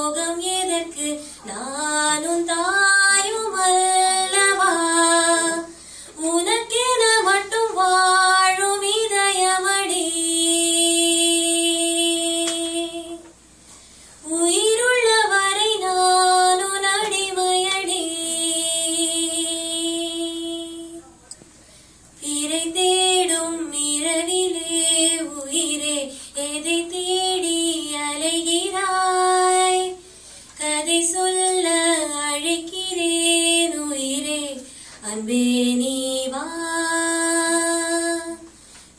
சோகம் எதற்கு நானும் தாயும் அல்லவா உனக்கென மட்டும் வாழும் இதயமடி உயிருள்ளவரை நானும் அடிமையடி பிறை தேடும் இரவிலே உயிரே எதை தேடி அலைகிறாய் கதை சொல்ல அழைக்கிறேன் உயிரே அன்பே நீ வா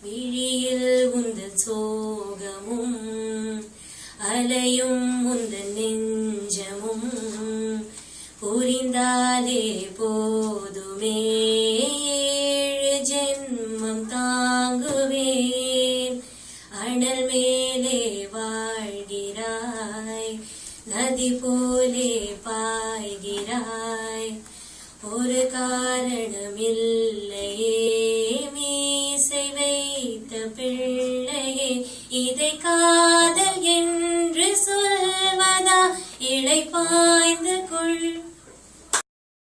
விழியில் உந்தன் சோகமும் அலையும் உந்தன் நெஞ்சமும் புரிந்தாலே போதுமே ஜென்மம் தாங்குவேன் அனல் மேலே வாழ்கிறாய் நதி போலே பாய்கிறாய் ஒரு காரணமில்லையே மீசை வைத்த பிள்ளையே இதை காதல் என்று சொல்வதா இளை பாய்ந்து கொள்